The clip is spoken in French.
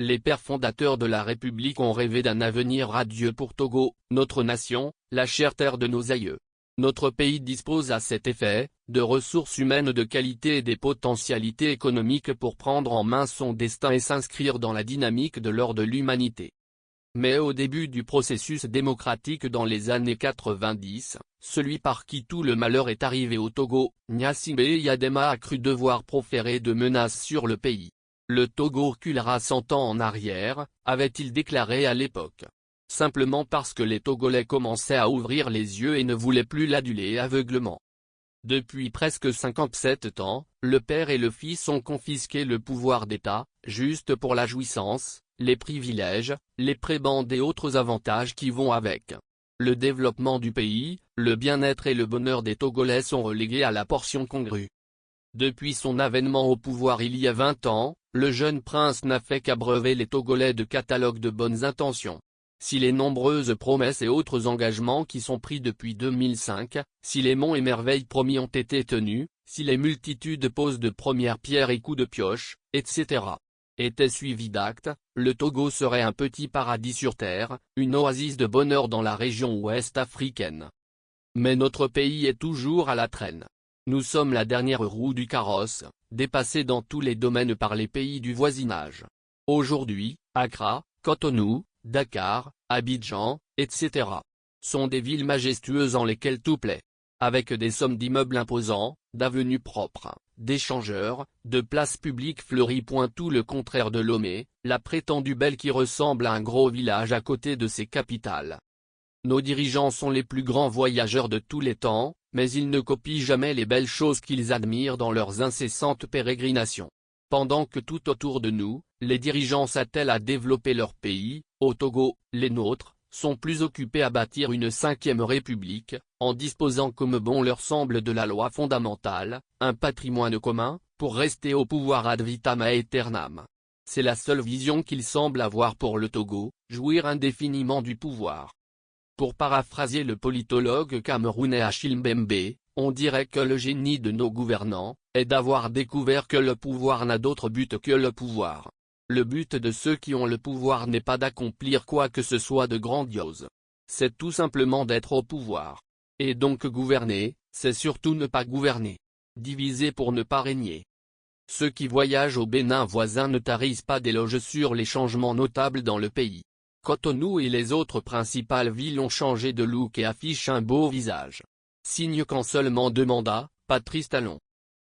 Les pères fondateurs de la République ont rêvé d'un avenir radieux pour Togo, notre nation, la chère terre de nos aïeux. Notre pays dispose à cet effet, de ressources humaines de qualité et des potentialités économiques pour prendre en main son destin et s'inscrire dans la dynamique de l'or de l'humanité. Mais au début du processus démocratique dans les années 90, celui par qui tout le malheur est arrivé au Togo, Gnassingbé Eyadema a cru devoir proférer de menaces sur le pays. Le Togo reculera 100 ans en arrière, avait-il déclaré à l'époque. Simplement parce que les Togolais commençaient à ouvrir les yeux et ne voulaient plus l'aduler aveuglement. Depuis presque 57 ans, le père et le fils ont confisqué le pouvoir d'État, juste pour la jouissance, les privilèges, les prébendes et autres avantages qui vont avec. Le développement du pays, le bien-être et le bonheur des Togolais sont relégués à la portion congrue. Depuis son avènement au pouvoir il y a 20 ans, le jeune prince n'a fait qu'abreuver les Togolais de catalogues de bonnes intentions. Si les nombreuses promesses et autres engagements qui sont pris depuis 2005, si les monts et merveilles promis ont été tenus, si les multitudes poses de premières pierres et coups de pioche, etc. étaient suivis d'actes, le Togo serait un petit paradis sur terre, une oasis de bonheur dans la région ouest africaine. Mais notre pays est toujours à la traîne. Nous sommes la dernière roue du carrosse, dépassés dans tous les domaines par les pays du voisinage. Aujourd'hui, Accra, Cotonou, Dakar, Abidjan, etc. sont des villes majestueuses en lesquelles tout plaît. Avec des sommes d'immeubles imposants, d'avenues propres, d'échangeurs, de places publiques fleuries. Tout le contraire de Lomé, la prétendue belle qui ressemble à un gros village à côté de ses capitales. Nos dirigeants sont les plus grands voyageurs de tous les temps, mais ils ne copient jamais les belles choses qu'ils admirent dans leurs incessantes pérégrinations. Pendant que tout autour de nous, les dirigeants s'attellent à développer leur pays, au Togo, les nôtres, sont plus occupés à bâtir une 5e république, en disposant comme bon leur semble de la loi fondamentale, un patrimoine commun, pour rester au pouvoir ad vitam aeternam. C'est la seule vision qu'ils semblent avoir pour le Togo, jouir indéfiniment du pouvoir. Pour paraphraser le politologue camerounais Achille Mbembe, on dirait que le génie de nos gouvernants est d'avoir découvert que le pouvoir n'a d'autre but que le pouvoir. Le but de ceux qui ont le pouvoir n'est pas d'accomplir quoi que ce soit de grandiose. C'est tout simplement d'être au pouvoir. Et donc gouverner, c'est surtout ne pas gouverner. Diviser pour ne pas régner. Ceux qui voyagent au Bénin voisin ne tarissent pas d'éloges sur les changements notables dans le pays. Cotonou et les autres principales villes ont changé de look et affichent un beau visage. Signe qu'en seulement 2 mandats, Patrice Talon.